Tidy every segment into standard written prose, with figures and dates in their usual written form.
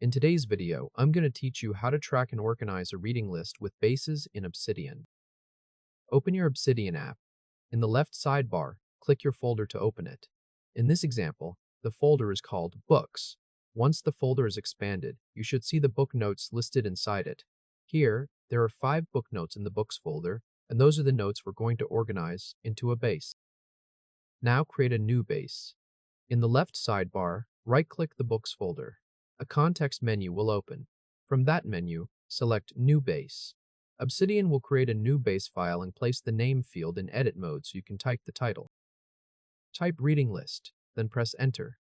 In today's video, I'm going to teach you how to track and organize a reading list with bases in Obsidian. Open your Obsidian app. In the left sidebar, click your folder to open it. In this example, the folder is called Books. Once the folder is expanded, you should see the book notes listed inside it. Here, there are 5 book notes in the Books folder, and those are the notes we're going to organize into a base. Now create a new base. In the left sidebar, right-click the Books folder. A context menu will open. From that menu, select New Base. Obsidian will create a new base file and place the name field in edit mode so you can type the title. Type Reading List, then press Enter.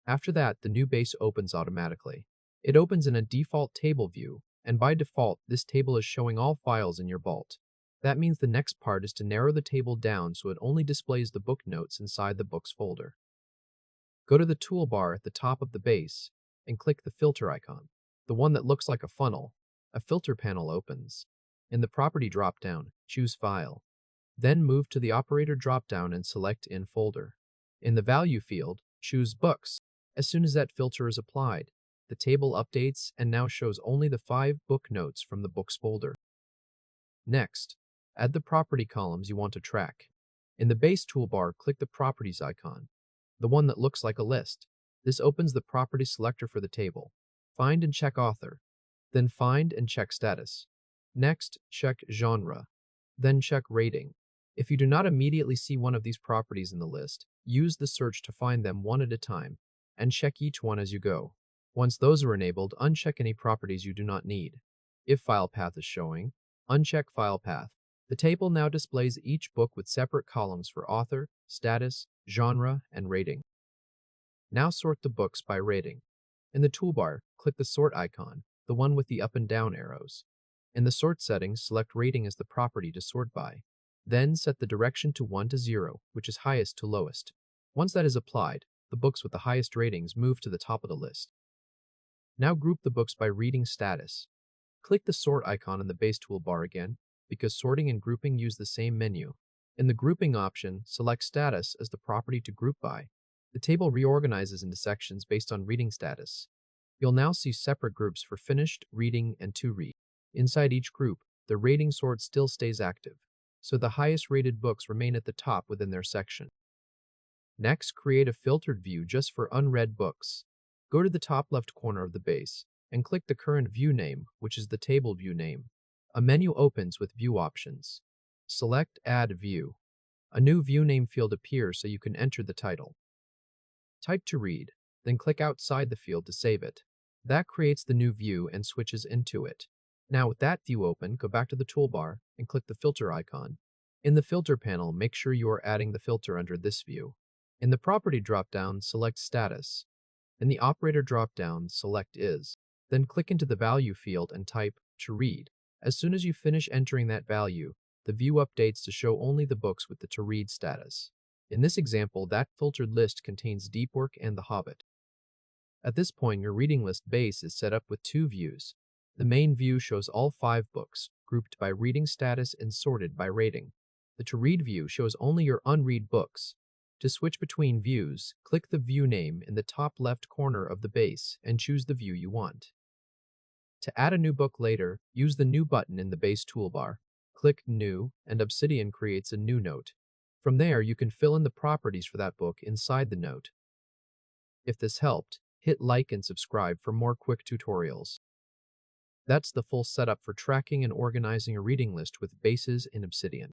After that, the new base opens automatically. It opens in a default table view, and by default, this table is showing all files in your vault. That means the next part is to narrow the table down so it only displays the book notes inside the Books folder. Go to the toolbar at the top of the base and click the filter icon, the one that looks like a funnel. A filter panel opens. In the property dropdown, choose File. Then move to the operator dropdown and select In Folder. In the value field, choose Books. As soon as that filter is applied, the table updates and now shows only the 5 book notes from the Books folder. Next, add the property columns you want to track. In the base toolbar, click the Properties icon, the one that looks like a list. This opens the property selector for the table. Find and check author, then find and check status. Next, check genre, then check rating. If you do not immediately see one of these properties in the list, use the search to find them one at a time and check each one as you go. Once those are enabled, uncheck any properties you do not need. If file path is showing, uncheck file path. The table now displays each book with separate columns for author, status, genre, and rating. Now sort the books by rating. In the toolbar, click the sort icon, the one with the up and down arrows. In the sort settings, select rating as the property to sort by. Then set the direction to 1 to 0, which is highest to lowest. Once that is applied, the books with the highest ratings move to the top of the list. Now group the books by reading status. Click the sort icon in the base toolbar again, because sorting and grouping use the same menu. In the grouping option, select status as the property to group by. The table reorganizes into sections based on reading status. You'll now see separate groups for finished, reading, and to read. Inside each group, the rating sort still stays active, so the highest rated books remain at the top within their section. Next, create a filtered view just for unread books. Go to the top left corner of the base and click the current view name, which is the table view name. A menu opens with view options. Select Add View. A new view name field appears so you can enter the title. Type to read, then click outside the field to save it. That creates the new view and switches into it. Now with that view open, go back to the toolbar and click the filter icon. In the filter panel, make sure you are adding the filter under this view. In the property dropdown, select Status. In the operator dropdown, select Is. Then click into the value field and type To Read. As soon as you finish entering that value, the view updates to show only the books with the To Read status. In this example, that filtered list contains Deep Work and The Hobbit. At this point, your reading list base is set up with 2 views. The main view shows all 5 books, grouped by reading status and sorted by rating. The To Read view shows only your unread books. To switch between views, click the view name in the top left corner of the base and choose the view you want. To add a new book later, use the New button in the base toolbar. Click New, and Obsidian creates a new note. From there, you can fill in the properties for that book inside the note. If this helped, hit like and subscribe for more quick tutorials. That's the full setup for tracking and organizing a reading list with bases in Obsidian.